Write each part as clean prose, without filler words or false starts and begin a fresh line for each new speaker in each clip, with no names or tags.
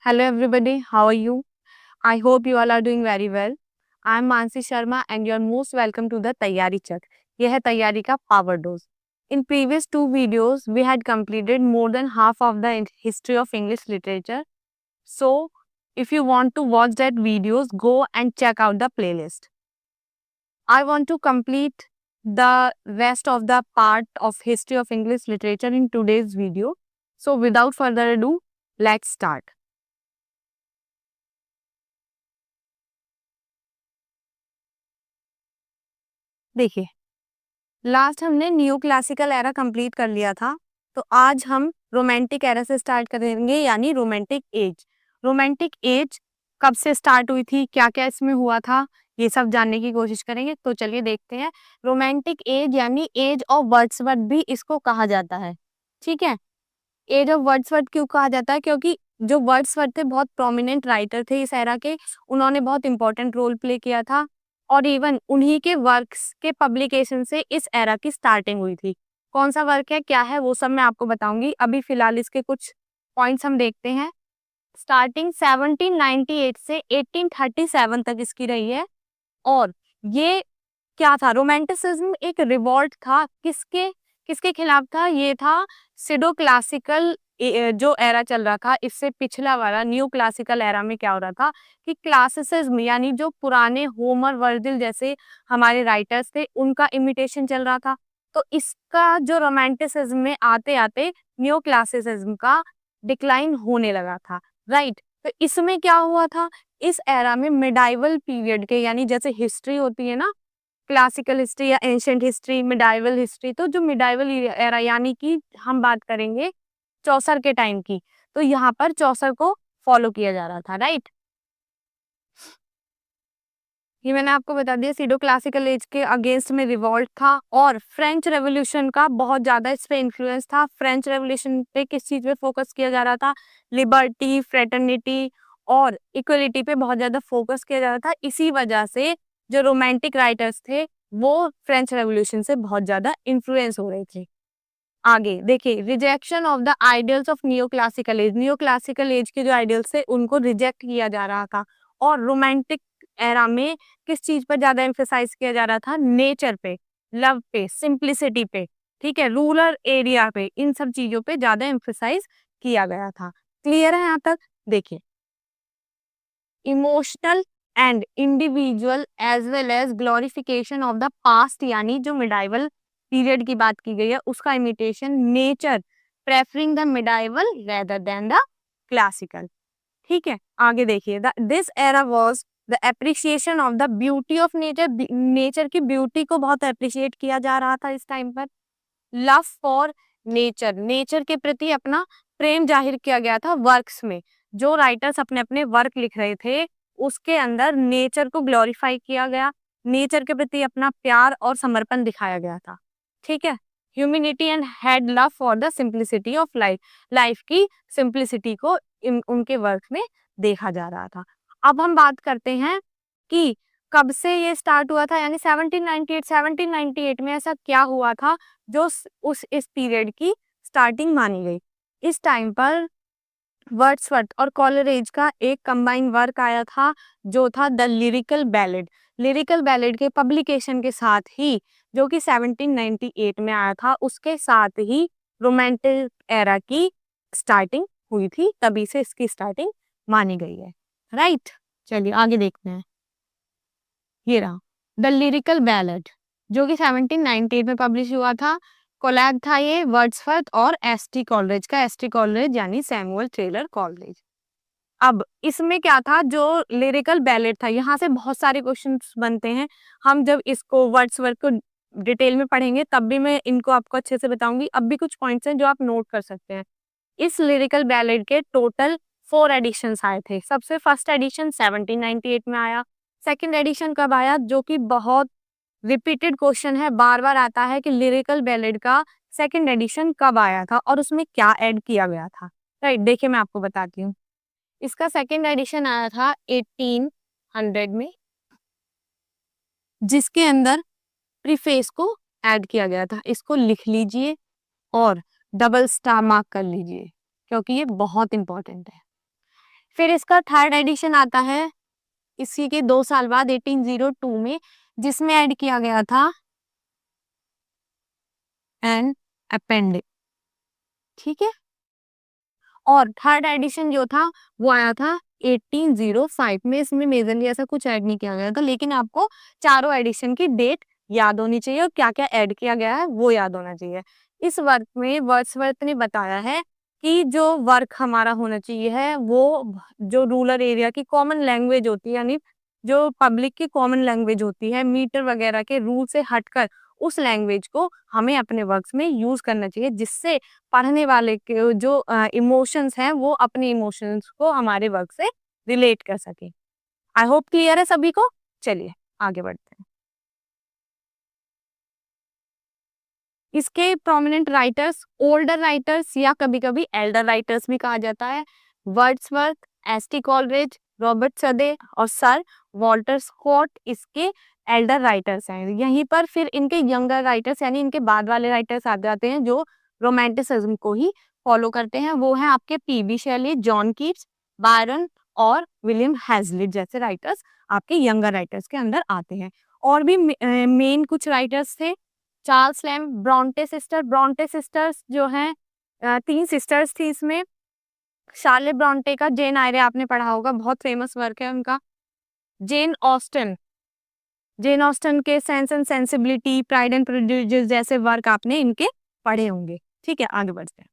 Hello everybody, how are you? I hope you all are doing very well. I am Mansi Sharma and you are most welcome to the Taiyari Chak. यह है तैयारी का power dose. In previous two videos, we had completed more than half of the history of English literature. So, if you want to watch that videos, go and check out the playlist. I want to complete the rest of the part of history of English literature in today's video. So, without further ado, let's start. देखिए, last हमने new classical era complete कर लिया था, तो आज हम romantic era से start करेंगे, यानी रोमांटिक एज। रोमांटिक एज कब से स्टार्ट हुई थी, क्या क्या इसमें हुआ था, ये सब जानने की कोशिश करेंगे। तो चलिए देखते हैं। रोमांटिक एज यानी एज ऑफ वर्ड्सवर्थ भी इसको कहा जाता है। ठीक है, एज ऑफ वर्ड्सवर्थ क्यों कहा जाता है? क्योंकि जो वर्ड्सवर्थ थे बहुत प्रोमिनेंट राइटर थे इस एरा के, उन्होंने बहुत इंपॉर्टेंट रोल प्ले किया था और इवन उन्हीं के वर्क्स के पब्लिकेशन से इस एरा की स्टार्टिंग हुई थी। कौन सा वर्क है, क्या है, वो सब मैं आपको बताऊंगी। अभी फिलहाल इसके कुछ पॉइंट्स हम देखते हैं। स्टार्टिंग 1798 से 1837 तक इसकी रही है। और ये क्या था? रोमांटिसिज्म एक रिवॉल्ट था। किसके किसके खिलाफ था? ये था सिडो क्लासिकल जो एरा चल रहा था, इससे पिछला वाला न्यू क्लासिकल एरा में क्या हो रहा था कि क्लासिसिज्म यानी जो पुराने होमर, वर्जिल जैसे हमारे राइटर्स थे, उनका इमिटेशन चल रहा था। तो इसका जो रोमांटिसिज्म में आते आते न्यू क्लासिसिज्म का डिक्लाइन होने लगा था, राइट। तो इसमें क्या हुआ था, इस एरा में मिडाइवल पीरियड के, यानी जैसे हिस्ट्री होती है ना, क्लासिकल हिस्ट्री या एंशिएंट हिस्ट्री, मिडाइवल हिस्ट्री, तो जो मिडाइवल एरा यानी कि हम बात करेंगे चौसर के टाइम की, तो यहाँ पर चौसर को फॉलो किया जा रहा था, राइट। ये मैंने आपको बता दिया, सीडो क्लासिकल एज के अगेंस्ट में रिवॉल्ट था और फ्रेंच रेवोल्यूशन का बहुत ज्यादा इस पे इन्फ्लुएंस था। फ्रेंच रेवोल्यूशन पे किस चीज पे फोकस किया जा रहा था? लिबर्टी, फ्रेटर्निटी और इक्वलिटी पे बहुत ज्यादा फोकस किया जा रहा था। इसी वजह से जो रोमांटिक राइटर्स थे वो फ्रेंच रेवोल्यूशन से बहुत ज्यादा इन्फ्लुएंस हो रहे थे। आगे देखिए, rejection of the ideals of new classical as. New classical as के जो आइडियल्स थे उनको रिजेक्ट किया जा रहा था। और रोमांटिक एरा में किस चीज पर ज्यादा एम्फेसाइज किया जा रहा था? नेचर पे, लव पे, सिंप्लिसिटी पे, ठीक है, रूरल एरिया पे, इन सब चीजों पे ज्यादा एम्फेसाइज किया गया था। क्लियर है यहाँ तक? देखिए, emotional and individual as well as glorification of the past, यानी जो मिडाइवल पीरियड की बात की गई है उसका imitation, nature preferring the medieval rather than the classical. ठीक है, आगे देखिए, this era was the appreciation of the beauty of nature. Nature की ब्यूटी को बहुत अप्रिशिएट किया जा रहा था इस टाइम पर। लव फॉर नेचर, नेचर के प्रति अपना प्रेम जाहिर किया गया था वर्क्स में। जो राइटर्स अपने अपने वर्क लिख रहे थे उसके अंदर नेचर को ग्लोरीफाई किया गया, नेचर के प्रति अपना प्यार और समर्पण दिखाया गया था। ठीक है, humanity and had love for the simplicity of life. Life की सिंप्लिसिटी को उनके वर्क में देखा जा रहा था। अब हम बात करते हैं कि कब से ये स्टार्ट हुआ था, यानी 1798 में ऐसा क्या हुआ था जो इस पीरियड की स्टार्टिंग मानी गई। इस टाइम पर वर्ड्सवर्थ और कॉलरेज का एक कंबाइन वर्क आया था जो था the lyrical ballad. Lyrical ballad के पब्लिकेशन के साथ ही, जो कि 1798 में आया था, उसके साथ ही रोमांटिक एरा की स्टार्टिंग हुई थी, तभी से इसकी स्टार्टिंग मानी गई है, राइट। चलिए आगे देखते हैं। ये रहा द लिरिकल बैलेड, जो कि 1798 में पब्लिश हुआ था। कोलैब था ये वर्ड्सवर्थ और एसटी कॉलरेज का। एसटी कॉलरेज यानी सैमुअल टेलर कॉलरेज। अब इसमें क्या था, जो लिरिकल बैलेड था, यहाँ से बहुत सारे क्वेश्चंस बनते हैं। हम जब इसको वर्ड्सवर्थ को डिटेल में पढ़ेंगे तब भी मैं इनको आपको अच्छे से बताऊंगी। अब भी कुछ पॉइंट्स हैं जो आप नोट कर सकते हैं। इस लिरिकल बैलेड के टोटल 4 एडिशंस आए थे। सबसे फर्स्ट एडिशन 1798 में आया। सेकंड एडिशन कब आया, जो कि बहुत रिपीटेड क्वेश्चन है, बार बार आता है कि लिरिकल बैलेड का सेकंड एडिशन कब आया था और उसमें क्या ऐड किया गया था, राइट। देखिए मैं आपको बताती हूँ। इसका सेकंड एडिशन आया था 1800 में, जिसके अंदर प्रीफेस को ऐड किया गया था। इसको लिख लीजिए और डबल स्टार मार्क कर लीजिए क्योंकि ये बहुत इंपॉर्टेंट है। फिर इसका थर्ड एडिशन आता है इसी के 2 साल बाद 1802 में, जिसमें ऐड किया गया था एन अपेंडिक्स। ठीक है, और थर्ड एडिशन जो था वो आया था 1805 में। इसमें मेजरली ऐसा कुछ ऐड नहीं किया गया था, लेकिन आपको चारों एडिशन की डेट याद होनी चाहिए और क्या क्या ऐड किया गया है वो याद होना चाहिए। इस वर्क में वर्ड्सवर्थ ने बताया है कि जो वर्क हमारा होना चाहिए है वो जो रूरल एरिया की कॉमन लैंग्वेज होती है, यानी जो पब्लिक की कॉमन लैंग्वेज होती है, मीटर वगैरह के रूल से हटकर उस लैंग्वेज को हमें अपने वर्क्स में यूज करना चाहिए, जिससे पढ़ने वाले के जो इमोशंस हैं वो अपने इमोशंस को हमारे वर्क से रिलेट कर सके। आई होप क्लियर है सभी को। चलिए आगे बढ़ते हैं। इसके प्रोमिनेंट राइटर्स, ओल्डर राइटर्स या कभी कभी एल्डर राइटर्स भी कहा जाता है। Wordsworth, ST. कॉलरिज, रॉबर्ट सदे और सर वॉल्टर स्कॉट इसके एल्डर राइटर्स हैं। यहीं पर फिर इनके यंगर राइटर्स यानी इनके बाद वाले राइटर्स आ जाते हैं जो रोमांटिसिज्म को ही फॉलो करते हैं। वो हैं आपके पी.बी. शेली, जॉन कीट्स, बायरन और विलियम हैजलिट जैसे राइटर्स आपके यंगर राइटर्स के अंदर आते हैं। और भी मेन कुछ राइटर्स थे। चार्ल्स लैम्ब, ब्रॉन्टे सिस्टर्स जो हैं 3 सिस्टर्स थी इसमें। शार्लेट ब्रॉन्टे का जेन आयरे आपने पढ़ा होगा, बहुत फेमस वर्क है उनका। जेन ऑस्टन, जेन ऑस्टन के sense and sensibility, pride and prejudice जैसे वर्क आपने इनके पढ़े होंगे। ठीक है, आगे बढ़ते हैं।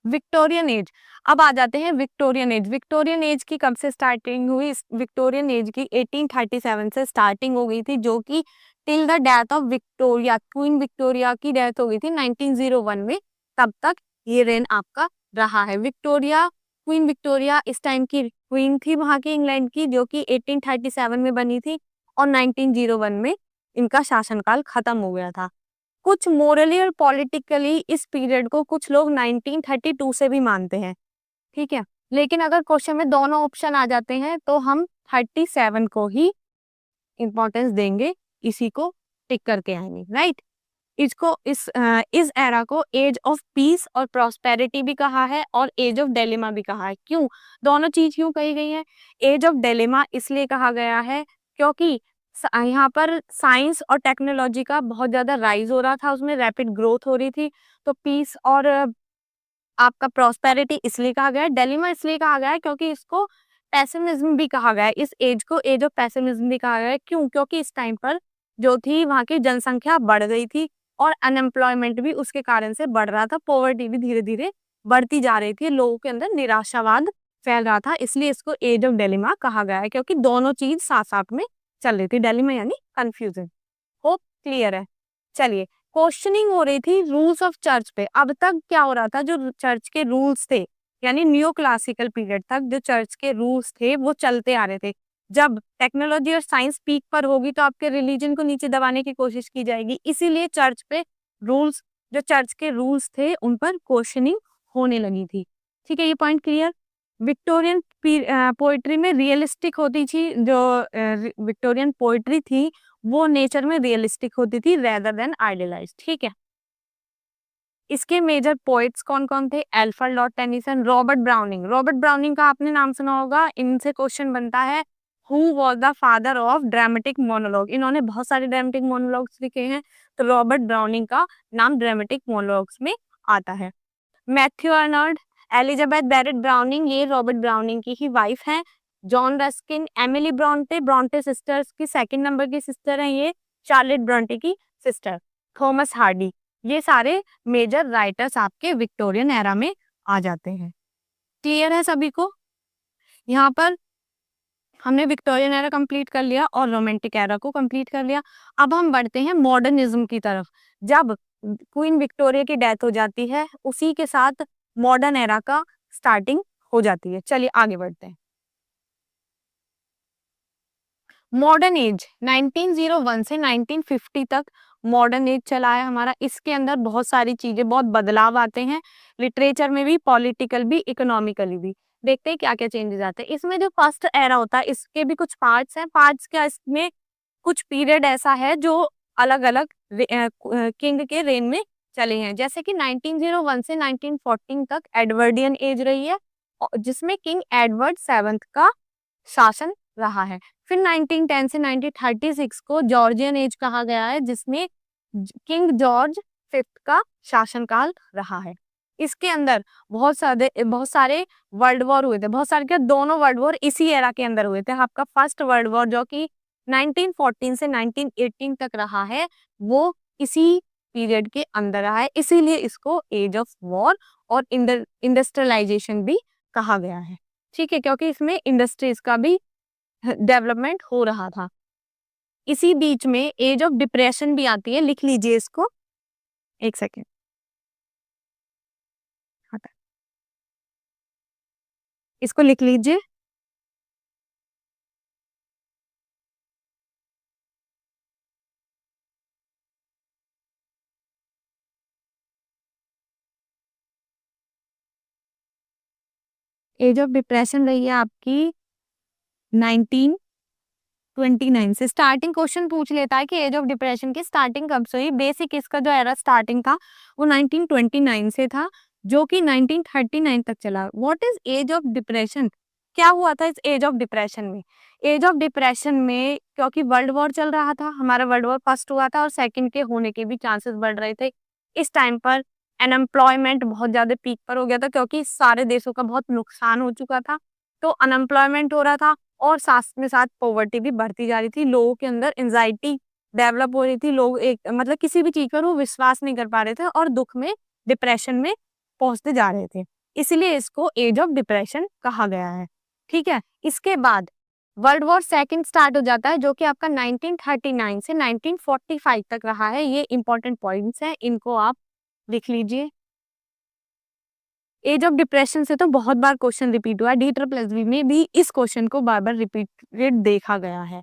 विक्टोरियन एज, अब आ जाते हैं विक्टोरियन एज। विक्टोरियन एज की कब से स्टार्टिंग हुई? विक्टोरियन एज की 1837 से स्टार्टिंग हो गई थी, जो कि till the death of Victoria, queen Victoria की डेथ हो गई थी 1901 में, तब तक ये रेन आपका रहा है। विक्टोरिया, क्वीन विक्टोरिया इस टाइम की क्वीन थी वहां की इंग्लैंड की, जो कि 1837 में बनी थी और 1901 में इनका शासनकाल खत्म हो गया था। कुछ मोरली और पॉलिटिकली इस पीरियड को कुछ लोग 1932 से भी मानते हैं। ठीक है, लेकिन अगर क्वेश्चन में दोनों ऑप्शन आ जाते हैं तो हम 37 को ही इंपॉर्टेंस देंगे, इसी को टिक करके आएंगे। राइट, इसको इस एरा को एज ऑफ पीस और प्रॉस्पेरिटी भी कहा है और एज ऑफ डेलिमा भी कहा है। क्यों दोनों चीज क्यों कही गई है? एज ऑफ डेलिमा इसलिए कहा गया है क्योंकि यहाँ पर साइंस और टेक्नोलॉजी का बहुत ज्यादा राइज हो रहा था, उसमें रैपिड ग्रोथ हो रही थी। तो पीस और आपका प्रॉस्पेरिटी इसलिए कहा गया है। डेलिमा इसलिए कहा गया है क्योंकि इसको पेसिमिज्म भी कहा गया है, इस एज को एज ऑफ पेसिमिज्म भी कहा गया है। क्यों? क्योंकि इस टाइम पर जो थी वहाँ की जनसंख्या बढ़ गई थी और अनएम्प्लॉयमेंट भी उसके कारण से बढ़ रहा था, पॉवर्टी भी धीरे धीरे बढ़ती जा रही थी, लोगों के अंदर निराशावाद फैल रहा था, इसलिए इसको एज ऑफ डेलिमा कहा गया है, क्योंकि दोनों चीज साथ साथ में चल रही थी। डेलिमा यानी कंफ्यूजन। होप क्लियर है। चलिए, क्वेश्चनिंग हो रही थी रूल्स ऑफ चर्च पे। अब तक क्या हो रहा था, जो चर्च के रूल्स थे यानी न्यू क्लासिकल पीरियड तक जो चर्च के रूल्स थे वो चलते आ रहे थे। जब टेक्नोलॉजी और साइंस पीक पर होगी तो आपके रिलीजन को नीचे दबाने की कोशिश की जाएगी, इसीलिए चर्च पे रूल्स, जो चर्च के रूल्स थे उन पर क्वेश्चनिंग होने लगी थी। ठीक है, ये पॉइंट क्लियर। विक्टोरियन पोइट्री में रियलिस्टिक होती थी, जो विक्टोरियन पोइट्री थी वो नेचर में रियलिस्टिक होती थी रेदर देन आइडियलाइज्ड। ठीक है, इसके मेजर पोइट्स कौन कौन थे? Alfred Lord Tennyson, Robert browning. Robert browning का आपने नाम सुना होगा, इनसे क्वेश्चन बनता है who was the father of dramatic monologue. इन्होंने बहुत सारे ड्रामेटिक मोनोलॉग्स लिखे हैं, तो रॉबर्ट ब्राउनिंग का नाम ड्रामेटिक मोनोलॉग्स में आता है। Matthew Arnold, Elizabeth Barrett Browning, ये रॉबर्ट ब्राउनिंग की ही वाइफ हैं। John Ruskin, Emily Bronte, Bronte sisters की सेकंड नंबर की सिस्टर हैं ये, चार्लेट ब्रॉन्टे की सिस्टर। थॉमस हार्डी, ये सारे मेजर राइटर्स आपके विक्टोरियन एरा में आ जाते हैं। क्लियर है सभी को? यहाँ पर हमने विक्टोरियन एरा कंप्लीट कर लिया और रोमांटिक एरा को कंप्लीट कर लिया। अब हम बढ़ते हैं मॉडर्निज्म की तरफ। जब क्वीन विक्टोरिया की डेथ हो जाती है उसी के साथ मॉडर्न एरा का स्टार्टिंग हो जाती है। चलिए आगे बढ़ते हैं। मॉडर्न एज 1901 से 1950 तक मॉडर्न एज चला है हमारा। इसके अंदर बहुत सारी चीजें, बहुत बदलाव आते हैं, लिटरेचर में भी, पॉलिटिकल भी, इकोनॉमिकली भी। देखते हैं क्या क्या चेंजेस आते हैं। इसमें जो फर्स्ट एरा होता है इसके भी कुछ पार्ट्स हैं। पार्ट्स क्या, इसमें कुछ पीरियड ऐसा है जो अलग अलग किंग के रेन में चले हैं, जैसे कि 1901 से 1914 तक एडवर्डियन एज रही है, जिसमें किंग एडवर्ड सेवंथ का शासन रहा है। फिर 1910 से 1936 को जॉर्जियन एज कहा गया है, जिसमें किंग जॉर्ज फिफ्थ का शासनकाल रहा है। इसके अंदर बहुत सारे वर्ल्ड वॉर हुए थे, बहुत सारे क्या, दोनों वर्ल्ड वॉर इसी एरा के अंदर हुए थे। आपका फर्स्ट वर्ल्ड वॉर जो कि 1914 से 1918 तक रहा है, वो इसी पीरियड के अंदर रहा है, इसीलिए इसको एज ऑफ वॉर और इंडस्ट्रियलाइजेशन भी कहा गया है। ठीक है, क्योंकि इसमें इंडस्ट्रीज का भी डेवलपमेंट हो रहा था। इसी बीच में एज ऑफ डिप्रेशन भी आती है, लिख लीजिए इसको, एक सेकेंड। इसको लिख लीजिए, एज ऑफ डिप्रेशन रही है आपकी 1929 से। स्टार्टिंग क्वेश्चन पूछ लेता है कि एज ऑफ डिप्रेशन की स्टार्टिंग कब से हुई। बेसिक इसका जो एरा स्टार्टिंग था वो 1929 से था, जो कि 1939 तक चला। What is age of depression, क्या हुआ था इस एज ऑफ डिप्रेशन में? एज ऑफ डिप्रेशन में क्योंकि वर्ल्ड वॉर चल रहा था, हमारा वर्ल्ड वॉर फर्स्ट हुआ था और सेकंड के होने के भी चांसेस बढ़ रहे थे। इस टाइम पर अनएम्प्लॉयमेंट बहुत ज्यादा पीक पर हो गया था, क्योंकि सारे देशों का बहुत नुकसान हो चुका था, तो अनएम्प्लॉयमेंट हो रहा था और साथ में साथ पॉवर्टी भी बढ़ती जा रही थी। लोगों के अंदर एंजाइटी डेवलप हो रही थी, लोग एक मतलब किसी भी चीज पर वो विश्वास नहीं कर पा रहे थे और दुख में, डिप्रेशन में पहुंचते जा रहे थे, इसलिए इसको एज ऑफ डिप्रेशन कहा गया है। ठीक है, इसके बाद वर्ल्ड वॉर सेकंड स्टार्ट हो जाता है, जो कि आपका 1939 से 1945 तक रहा है। ये इंपॉर्टेंट पॉइंट्स हैं, इनको आप लिख लीजिए। एज ऑफ डिप्रेशन से तो बहुत बार क्वेश्चन रिपीट हुआ है, डी++ में भी इस क्वेश्चन को बार बार रिपीटेड देखा गया है।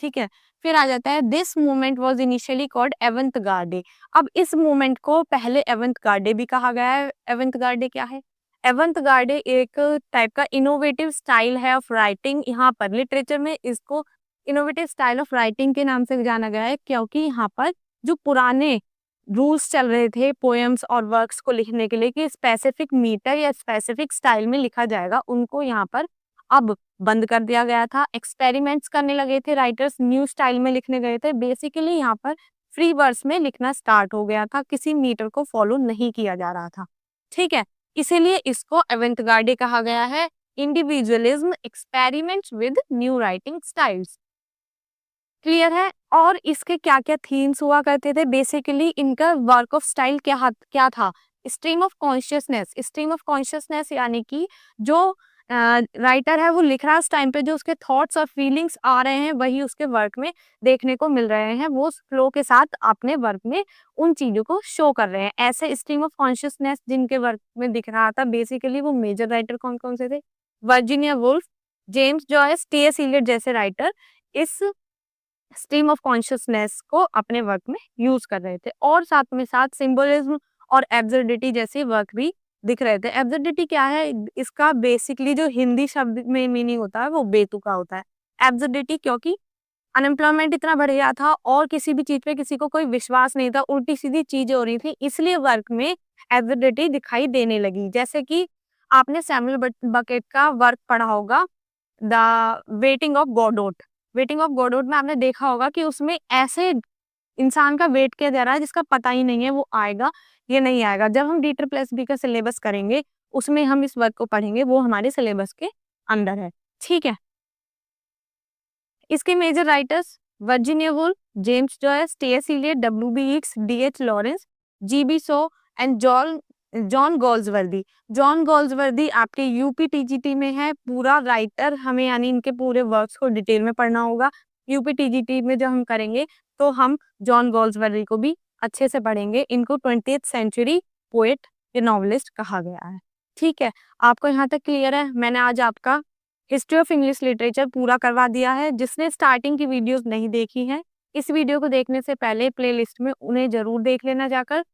ठीक है, फिर आ जाता है this movement was initially called avant-garde. अब इस मूवमेंट को पहले एवंत-गार्डे भी कहा गया है। एवंत-गार्डे क्या है? एवंत-गार्डे एक टाइप का इनोवेटिव स्टाइल है ऑफ राइटिंग। यहाँ पर लिटरेचर में इसको इनोवेटिव स्टाइल ऑफ राइटिंग के नाम से जाना गया है, क्योंकि यहाँ पर जो पुराने रूल्स चल रहे थे पोएम्स और वर्क्स को लिखने के लिए कि स्पेसिफिक मीटर या स्पेसिफिक स्टाइल में लिखा जाएगा, उनको यहाँ पर अब बंद कर दिया गया था। एक्सपेरिमेंट्स करने लगे थे राइटर्स, न्यू स्टाइल में लिखने गए थे। बेसिकली यहाँ पर फ्री वर्स में लिखना स्टार्ट हो गया था, किसी मीटर को फॉलो नहीं किया जा रहा था। ठीक है, इसीलिए इसको अवेंटगार्डे कहा गया है। Individualism, experiments with new writing styles. Clear है? और इसके क्या क्या थीम्स हुआ करते थे? बेसिकली इनका वर्क ऑफ स्टाइल क्या था? Stream of consciousness. Stream of consciousness यानी कि जो राइटर है वो लिख रहा है, उस टाइम पे जो उसके थॉट्स और फीलिंग्स आ रहे हैं वही उसके वर्क में देखने को मिल रहे हैं, वो फ्लो के साथ अपने वर्क में उन चीजों को शो कर रहे हैं। ऐसे स्ट्रीम ऑफ कॉन्शियसनेस जिनके वर्क में दिख रहा था, बेसिकली वो मेजर राइटर कौन कौन से थे? Virginia Woolf, James Joyce, T S. Eliot जैसे राइटर इस स्ट्रीम ऑफ कॉन्शियसनेस को अपने वर्क में यूज कर रहे थे, और साथ में साथ सिंबलिज्म और एब्सर्डिटी जैसे वर्क भी दिख रहे थे। एब्सर्डिटी क्या है? इसका बेसिकली जो हिंदी शब्द में मीनिंग होता है वो बेतुका होता है। एब्सर्डिटी क्योंकि अनएम्प्लॉयमेंट इतना बढ़ गया था और किसी भी चीज पे किसी को कोई विश्वास नहीं था, उल्टी सीधी चीजें हो रही थी, इसलिए वर्क में एब्सर्डिटी दिखाई देने लगी। जैसे कि आपने सैमुअल बकेट का वर्क पढ़ा होगा, the waiting of Godot. Waiting of Godot में आपने देखा होगा कि उसमें ऐसे इंसान का वेट किया जा रहा है जिसका पता ही नहीं है वो आएगा ये नहीं आएगा। जब हम डी++ का सिलेबस करेंगे उसमें हम इस वर्क को पढ़ेंगे, वो हमारे सिलेबस के अंदर है। ठीक है, इसके major writers Virginia Woolf, James Joyce, T S. Eliot, W B. Yeats, D H. Lawrence, G B. Shaw and John Galsworthy. John Galsworthy आपके यूपी टीजीटी में है, पूरा राइटर हमें यानी इनके पूरे वर्क्स को डिटेल में पढ़ना होगा। यूपी टीजीटी में जब हम करेंगे तो हम जॉन गोल्सवर्दी को भी अच्छे से पढ़ेंगे। इनको 20th सेंचुरी पोएट या नॉवलिस्ट कहा गया है। ठीक है, आपको यहाँ तक क्लियर है? मैंने आज आपका हिस्ट्री ऑफ इंग्लिश लिटरेचर पूरा करवा दिया है। जिसने स्टार्टिंग की वीडियोस नहीं देखी है, इस वीडियो को देखने से पहले प्लेलिस्ट में उन्हें जरूर देख लेना जाकर।